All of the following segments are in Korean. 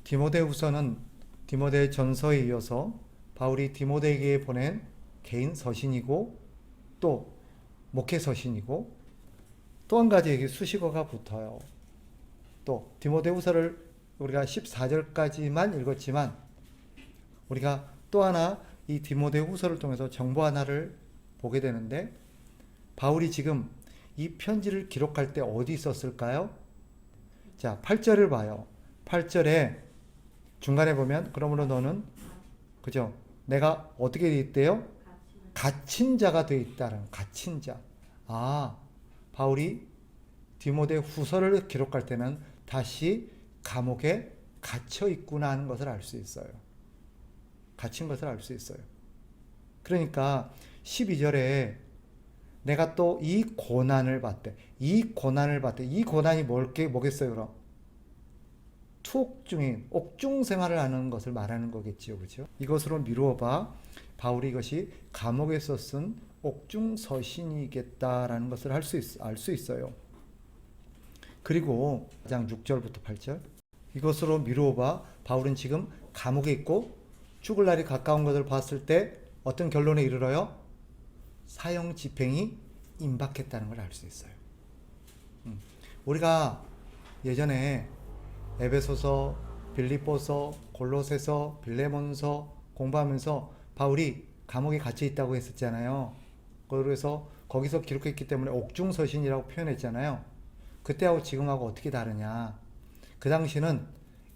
디모데후서는 디모데 전서에 이어서 바울이 디모데에게 보낸 개인 서신이고 또 목회 서신이고 또 한 가지 여기 수식어가 붙어요. 또 디모데후서를 우리가 14절까지만 읽었지만 우리가 또 하나 이 디모데후서를 통해서 정보 하나를 보게 되는데 바울이 지금 이 편지를 기록할 때 어디 있었을까요? 자, 8절을 봐요. 8절에 중간에 보면 그러므로 너는 그죠? 내가 어떻게 돼 있대요? 갇힌 자가 돼 있다는 갇힌 자. 아, 바울이 디모데 후서를 기록할 때는 다시 감옥에 갇혀 있구나 하는 것을 알 수 있어요. 갇힌 것을 알 수 있어요. 그러니까 12절에 내가 또 이 고난을 받대. 이 고난이 뭐겠어요, 그럼? 투옥 중인 옥중 생활을 하는 것을 말하는 거겠지요. 그죠? 이것으로 미루어 봐. 바울이 이것이 감옥에서 쓴 옥중 서신이겠다라는 것을 알 수 있어요. 그리고 4장 6절부터 8절. 이것으로 미루어 봐. 바울은 지금 감옥에 있고 죽을 날이 가까운 것을 봤을 때 어떤 결론에 이르러요? 사형 집행이 임박했다는 걸 알 수 있어요. 우리가 예전에 에베소서, 빌립보서, 골로새서, 빌레몬서 공부하면서 바울이 감옥에 갇혀 있다고 했었잖아요. 그래서 거기서 기록했기 때문에 옥중서신이라고 표현했잖아요. 그때하고 지금하고 어떻게 다르냐? 그 당시는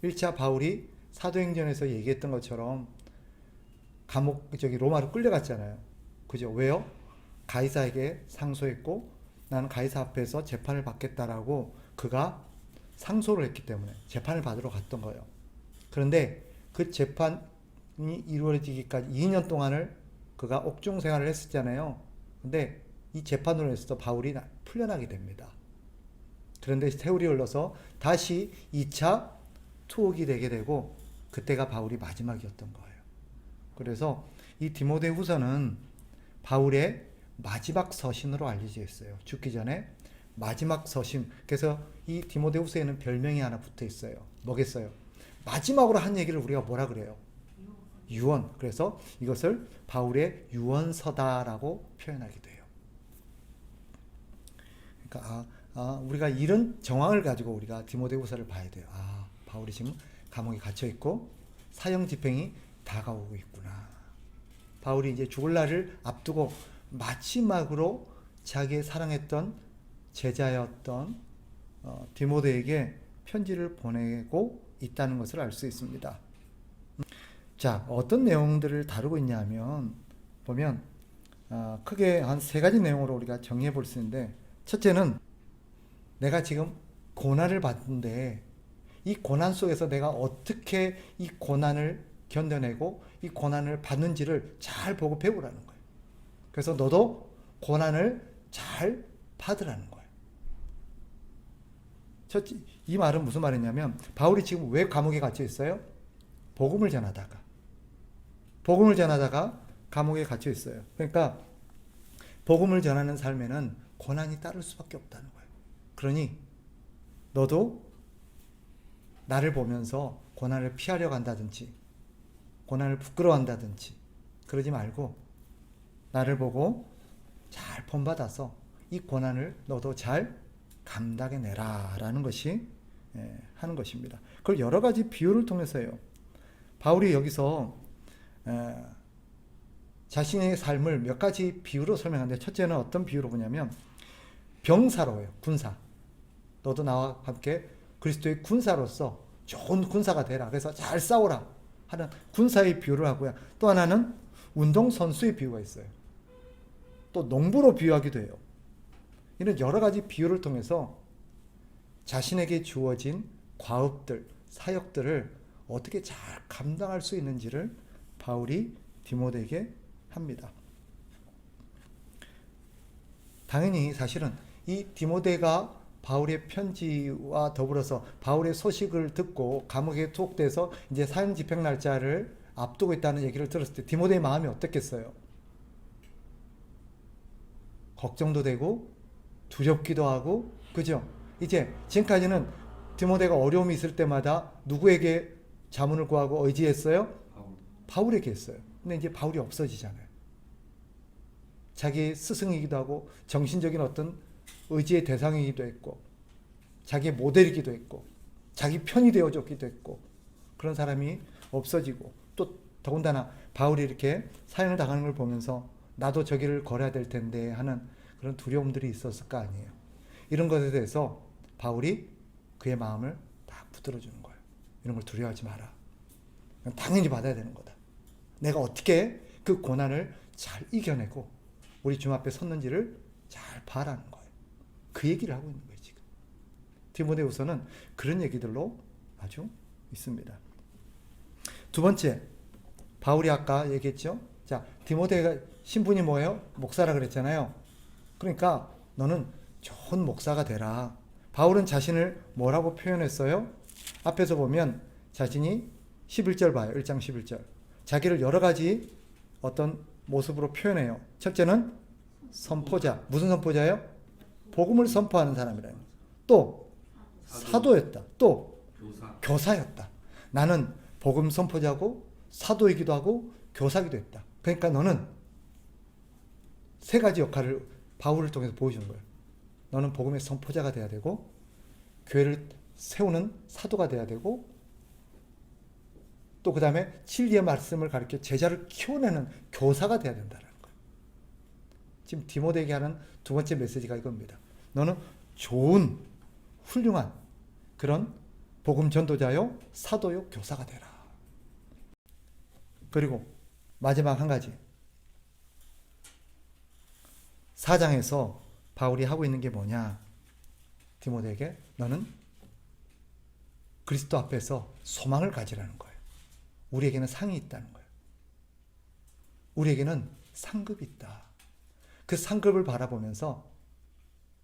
1차 바울이 사도행전에서 얘기했던 것처럼 로마로 끌려갔잖아요. 그죠? 왜요? 가이사에게 상소했고 나는 가이사 앞에서 재판을 받겠다라고 그가 상소를 했기 때문에 재판을 받으러 갔던 거예요. 그런데 그 재판이 이루어지기까지 2년 동안을 그가 옥중 생활을 했었잖아요. 근데 이 재판으로 해서 바울이 풀려나게 됩니다. 그런데 세월이 흘러서 다시 2차 투옥이 되게 되고 그때가 바울이 마지막이었던 거예요. 그래서 이 디모데후서는 바울의 마지막 서신으로 알려져 있어요. 죽기 전에 마지막 서신. 그래서 이 디모데후서에는 별명이 하나 붙어 있어요. 뭐겠어요? 마지막으로 한 얘기를 우리가 뭐라 그래요? 유언. 그래서 이것을 바울의 유언서다라고 표현하기도 해요. 그러니까 우리가 이런 정황을 가지고 우리가 디모데후서를 봐야 돼요. 바울이 지금 감옥에 갇혀 있고 사형 집행이 다가오고 있구나. 바울이 이제 죽을 날을 앞두고 마지막으로 자기의 사랑했던 제자였던 디모데에게 편지를 보내고 있다는 것을 알 수 있습니다. 자, 어떤 내용들을 다루고 있냐면 보면 크게 한 세 가지 내용으로 우리가 정리해 볼 수 있는데 첫째는 내가 지금 고난을 받는데 이 고난 속에서 내가 어떻게 이 고난을 견뎌내고 이 고난을 받는지를 잘 보고 배우라는 거예요. 그래서 너도 고난을 잘 받으라는 거예요. 이 말은 무슨 말이냐면 바울이 지금 왜 감옥에 갇혀 있어요? 복음을 전하다가 감옥에 갇혀 있어요. 그러니까 복음을 전하는 삶에는 고난이 따를 수밖에 없다는 거예요. 그러니 너도 나를 보면서 고난을 피하려고 한다든지 고난을 부끄러워한다든지 그러지 말고 나를 보고 잘 본받아서 이 고난을 너도 잘 감당해내라 라는 것이 하는 것입니다. 그걸 여러 가지 비유를 통해서요. 바울이 여기서 자신의 삶을 몇 가지 비유로 설명하는데 첫째는 어떤 비유로 보냐면 병사로요. 군사. 너도 나와 함께 그리스도의 군사로서 좋은 군사가 되라. 그래서 잘 싸우라 하는 군사의 비유를 하고요. 또 하나는 운동선수의 비유가 있어요. 또 농부로 비유하기도 해요. 이런 여러 가지 비유를 통해서 자신에게 주어진 과업들, 사역들을 어떻게 잘 감당할 수 있는지를 바울이 디모데에게 합니다. 당연히 사실은 이 디모데가 바울의 편지와 더불어서 바울의 소식을 듣고 감옥에 투옥돼서 이제 사형 집행 날짜를 앞두고 있다는 얘기를 들었을 때 디모데의 마음이 어떻겠어요? 걱정도 되고 두렵기도 하고, 그죠? 이제 지금까지는 디모데가 어려움이 있을 때마다 누구에게 자문을 구하고 의지했어요? 바울. 바울에게 했어요. 근데 이제 바울이 없어지잖아요. 자기 스승이기도 하고 정신적인 어떤 의지의 대상이기도 했고 자기의 모델이기도 했고 자기 편이 되어줬기도 했고 그런 사람이 없어지고 또 더군다나 바울이 이렇게 사형을 당하는 걸 보면서 나도 저 길을 걸어야 될 텐데 하는 그런 두려움들이 있었을 거 아니에요. 이런 것에 대해서 바울이 그의 마음을 딱 붙들어주는 거예요. 이런 걸 두려워하지 마라. 당연히 받아야 되는 거다. 내가 어떻게 그 고난을 잘 이겨내고 우리 주님 앞에 섰는지를 잘 봐라는 거예요. 그 얘기를 하고 있는 거예요, 지금. 디모데후서는 그런 얘기들로 아주 있습니다. 두 번째, 바울이 아까 얘기했죠? 자, 디모데가 신분이 뭐예요? 목사라 그랬잖아요. 그러니까 너는 좋은 목사가 되라. 바울은 자신을 뭐라고 표현했어요? 앞에서 보면 자신이 11절 봐요. 1장 11절. 자기를 여러 가지 어떤 모습으로 표현해요. 첫째는 선포자. 무슨 선포자예요? 복음을 선포하는 사람이라요. 또 사도였다. 또 교사였다. 나는 복음 선포자고 사도이기도 하고 교사기도 했다. 그러니까 너는 세 가지 역할을 바울을 통해서 보여주는 거예요. 너는 복음의 선포자가 돼야 되고 교회를 세우는 사도가 돼야 되고 또 그 다음에 진리의 말씀을 가르쳐 제자를 키워내는 교사가 돼야 된다는 거예요. 지금 디모데에게 하는 두 번째 메시지가 이겁니다. 너는 좋은 훌륭한 그런 복음 전도자요 사도요 교사가 되라. 그리고 마지막 한 가지 4장에서 바울이 하고 있는 게 뭐냐. 디모데에게 너는 그리스도 앞에서 소망을 가지라는 거예요. 우리에게는 상이 있다는 거예요. 우리에게는 상급이 있다. 그 상급을 바라보면서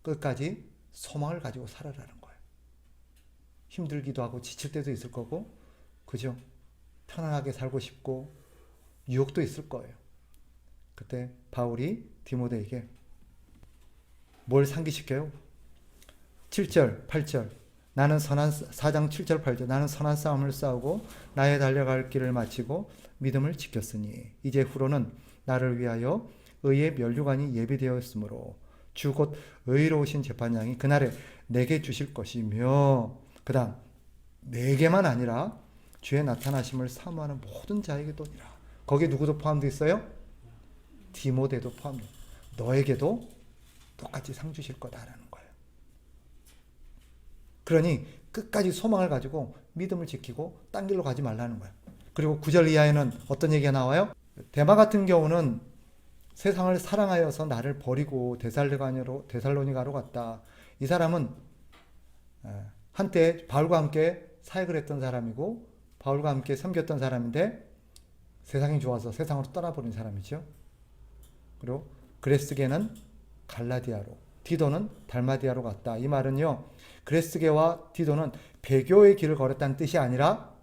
끝까지 소망을 가지고 살아라는 거예요. 힘들기도 하고 지칠 때도 있을 거고 그죠? 편안하게 살고 싶고 유혹도 있을 거예요. 그때 바울이 디모데에게 뭘 상기시켜요? 7절, 8절. 나는 선한 4장 7절 8절. 나는 선한 싸움을 싸우고 나의 달려갈 길을 마치고 믿음을 지켰으니 이제 후로는 나를 위하여 의의 면류관이 예비되었으므로 주 곧 의로우신 재판장이 그날에 내게 주실 것이며 그다음 내게만 아니라 주의 나타나심을 사모하는 모든 자에게도니라. 거기에 누구도 포함되어 있어요? 디모데도 포함돼. 너에게도 똑같이 상 주실 거다라는 거예요. 그러니 끝까지 소망을 가지고 믿음을 지키고 딴 길로 가지 말라는 거예요. 그리고 9절 이하에는 어떤 얘기가 나와요? 데마 같은 경우는 세상을 사랑하여서 나를 버리고 데살로니가로 갔다. 이 사람은 한때 바울과 함께 사역을 했던 사람이고 바울과 함께 섬겼던 사람인데 세상이 좋아서 세상으로 떠나버린 사람이죠. 그리고 그레스게는 갈라디아로, 디도는 달마디아로 갔다. 이 말은요, 그레스게와 디도는 배교의 길을 걸었다는 뜻이 아니라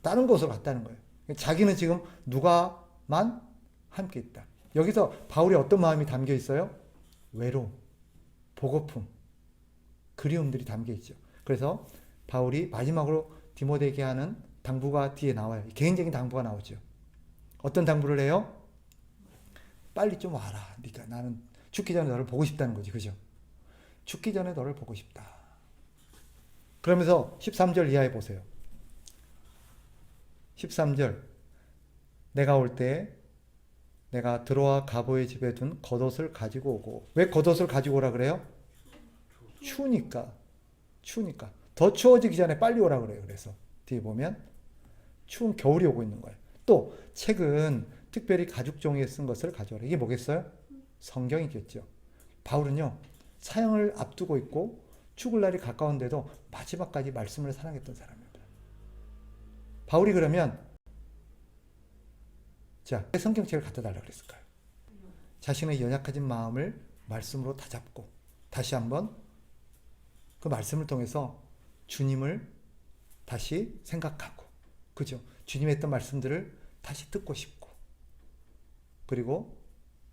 다른 곳으로 갔다는 거예요. 자기는 지금 누가만 함께 있다. 여기서 바울이 어떤 마음이 담겨 있어요? 외로움, 보고픔, 그리움들이 담겨 있죠. 그래서 바울이 마지막으로 디모데에게 하는 당부가 뒤에 나와요. 개인적인 당부가 나오죠. 어떤 당부를 해요? 빨리 좀 와라. 네가 나는 죽기 전에 너를 보고 싶다는 거지. 그죠? 죽기 전에 너를 보고 싶다. 그러면서 13절 이하에 보세요. 13절 내가 올 때 내가 드로아 가보의 집에 둔 겉옷을 가지고 오고. 왜 겉옷을 가지고 오라 그래요? 추우니까. 추우니까. 더 추워지기 전에 빨리 오라 그래요. 그래서 뒤에 보면 추운 겨울이 오고 있는 거예요. 또 책은 특별히 가죽 종이에 쓴 것을 가져오라. 이게 뭐겠어요? 성경이겠죠. 바울은요, 사형을 앞두고 있고 죽을 날이 가까운데도 마지막까지 말씀을 사랑했던 사람입니다. 바울이 그러면 자, 왜 성경책을 갖다 달라고 그랬을까요? 자신의 연약해진 마음을 말씀으로 다잡고 다시 한번 그 말씀을 통해서 주님을 다시 생각하고, 그죠? 주님이 했던 말씀들을 다시 듣고 싶고, 그리고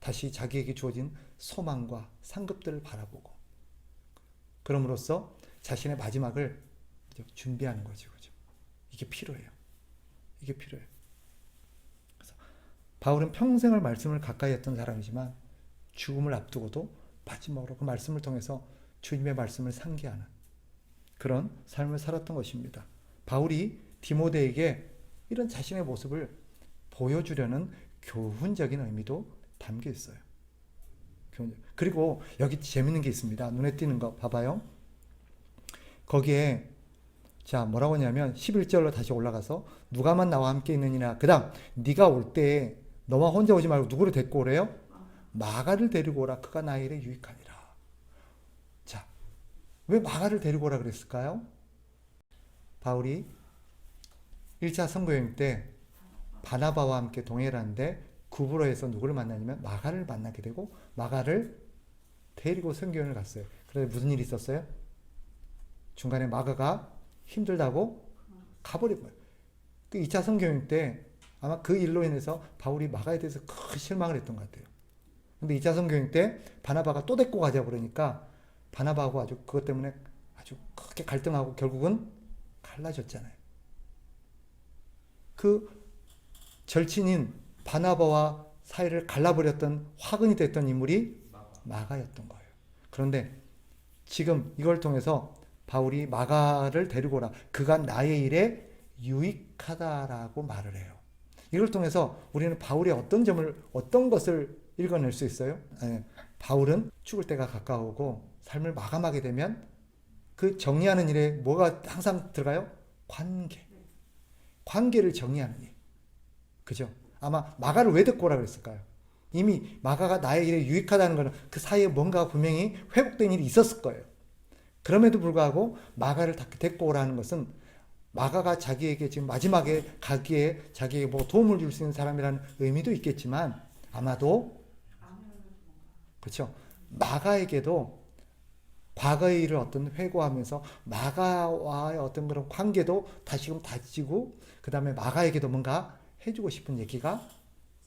다시 자기에게 주어진 소망과 상급들을 바라보고, 그럼으로써 자신의 마지막을 준비하는 거죠. 그죠? 이게 필요해요. 이게 필요해요. 그래서 바울은 평생을 말씀을 가까이 했던 사람이지만 죽음을 앞두고도 마지막으로 그 말씀을 통해서 주님의 말씀을 상기하는 그런 삶을 살았던 것입니다. 바울이 디모데에게 이런 자신의 모습을 보여주려는 교훈적인 의미도 담겨 있어요. 그리고 여기 재밌는 게 있습니다. 눈에 띄는 거 봐봐요. 거기에 자 뭐라고 하냐면 11절로 다시 올라가서 누가만 나와 함께 있느니라. 그 다음 네가 올 때 너만 혼자 오지 말고 누구를 데리고 오래요? 마가를 데리고 오라. 그가 나의 일에 유익하니라. 자, 왜 마가를 데리고 오라 그랬을까요? 바울이 1차 선교여행 때 바나바와 함께 동행을 하는데 구브로에서 누구를 만나냐면 마가를 만나게 되고 마가를 데리고 선교여행을 갔어요. 그래서 무슨 일이 있었어요? 중간에 마가가 힘들다고 가버린 거예요. 그 2차 선교여행 때 아마 그 일로 인해서 바울이 마가에 대해서 큰 실망을 했던 것 같아요. 근데 2차 선교여행 때 바나바가 또 데리고 가자 그러니까 바나바하고 아주 그것 때문에 아주 크게 갈등하고 결국은 갈라졌잖아요. 그 절친인 바나바와 사이를 갈라버렸던 화근이 됐던 인물이 마가였던 거예요. 그런데 지금 이걸 통해서 바울이 마가를 데리고 오라. 그가 나의 일에 유익하다라고 말을 해요. 이걸 통해서 우리는 바울의 어떤 것을 읽어낼 수 있어요? 바울은 죽을 때가 가까우고 삶을 마감하게 되면 그 정리하는 일에 뭐가 항상 들어가요? 관계를 정리하는 일. 그죠? 아마 마가를 왜 데리고 오라 그랬을까요? 이미 마가가 나의 일에 유익하다는 것은 그 사이에 뭔가 분명히 회복된 일이 있었을 거예요. 그럼에도 불구하고 마가를 데리고 오라는 것은 마가가 자기에게 지금 마지막에 가기에 자기에게 뭐 도움을 줄 수 있는 사람이라는 의미도 있겠지만 아마도 그렇죠. 마가에게도 과거의 일을 어떤 회고하면서 마가와의 어떤 그런 관계도 다시금 다지고 그 다음에 마가에게도 뭔가 해주고 싶은 얘기가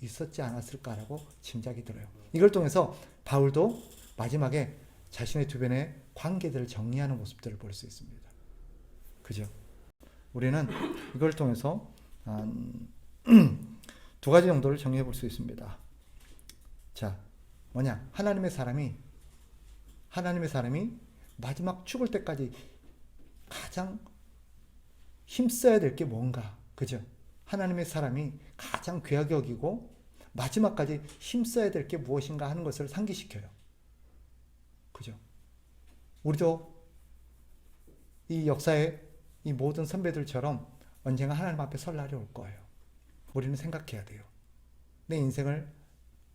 있었지 않았을까라고 짐작이 들어요. 이걸 통해서 바울도 마지막에 자신의 주변의 관계들을 정리하는 모습들을 볼 수 있습니다. 그죠? 우리는 이걸 통해서 두 가지 정도를 정리해 볼 수 있습니다. 자, 뭐냐? 하나님의 사람이 마지막 죽을 때까지 가장 힘써야 될 게 뭔가, 그죠? 하나님의 사람이 가장 귀하게 여기고 마지막까지 힘써야 될 게 무엇인가 하는 것을 상기시켜요. 그죠? 우리도 이 역사의 이 모든 선배들처럼 언젠가 하나님 앞에 설 날이 올 거예요. 우리는 생각해야 돼요. 내 인생을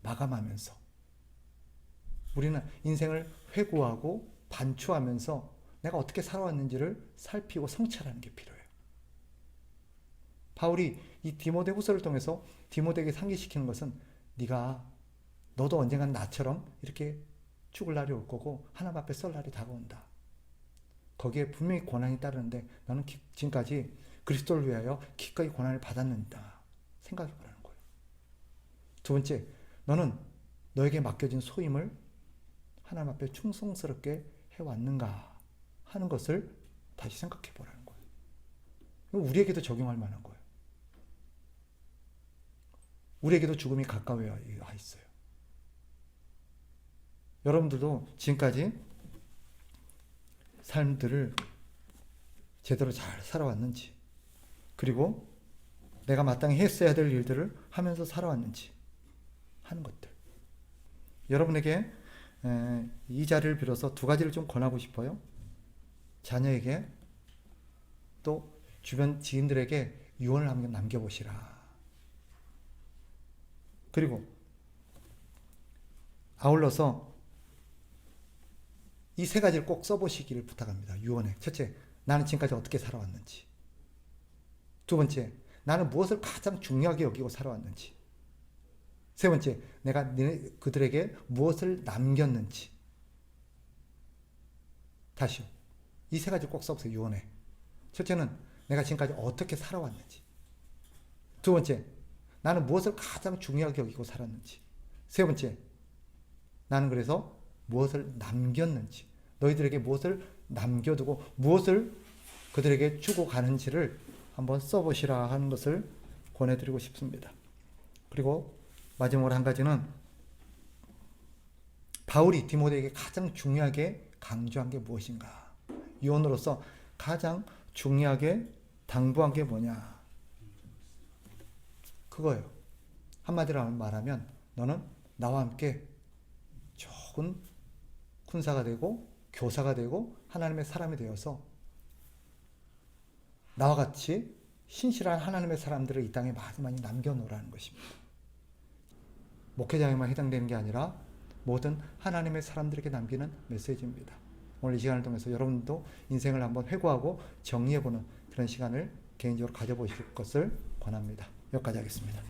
마감하면서 우리는 인생을 회고하고 반추하면서 내가 어떻게 살아왔는지를 살피고 성찰하는 게 필요해요. 바울이 이 디모데 후서를 통해서 디모데에게 상기시키는 것은 너도 언젠간 나처럼 이렇게 죽을 날이 올 거고 하나님 앞에 설 날이 다가온다. 거기에 분명히 고난이 따르는데 너는 지금까지 그리스도를 위하여 기꺼이 고난을 받았는다 생각해 보라는 거예요. 두 번째, 너는 너에게 맡겨진 소임을 하나님 앞에 충성스럽게 해왔는가 하는 것을 다시 생각해 보라는 거예요. 우리에게도 적용할 만한 거예요. 우리에게도 죽음이 가까워 있어요. 여러분들도 지금까지 삶들을 제대로 잘 살아왔는지, 그리고 내가 마땅히 했어야 될 일들을 하면서 살아왔는지 하는 것들. 여러분에게 이 자리를 빌어서 두 가지를 좀 권하고 싶어요. 자녀에게 또 주변 지인들에게 유언을 한번 남겨보시라. 그리고 아울러서 이 세 가지를 꼭 써보시기를 부탁합니다. 유언에. 첫째, 나는 지금까지 어떻게 살아왔는지. 두 번째, 나는 무엇을 가장 중요하게 여기고 살아왔는지. 세 번째, 내가 그들에게 무엇을 남겼는지. 다시요. 이 세 가지 꼭 써보세요. 유언에. 첫째는 내가 지금까지 어떻게 살아왔는지. 두 번째, 나는 무엇을 가장 중요하게 여기고 살았는지. 세 번째, 나는 그래서 무엇을 남겼는지, 너희들에게 무엇을 남겨두고 무엇을 그들에게 주고 가는지를 한번 써보시라 하는 것을 권해드리고 싶습니다. 그리고 마지막으로 한 가지는 바울이 디모데에게 가장 중요하게 강조한 게 무엇인가? 유언으로서 가장 중요하게 당부한 게 뭐냐? 그거예요. 한마디로 말하면 너는 나와 함께 좋은 군사가 되고 교사가 되고 하나님의 사람이 되어서 나와 같이 신실한 하나님의 사람들을 이 땅에 많이 많이 남겨놓으라는 것입니다. 목회자에만 해당되는 게 아니라 모든 하나님의 사람들에게 남기는 메시지입니다. 오늘 이 시간을 통해서 여러분도 인생을 한번 회고하고 정리해보는 그런 시간을 개인적으로 가져보실 것을 권합니다. 여기까지 하겠습니다.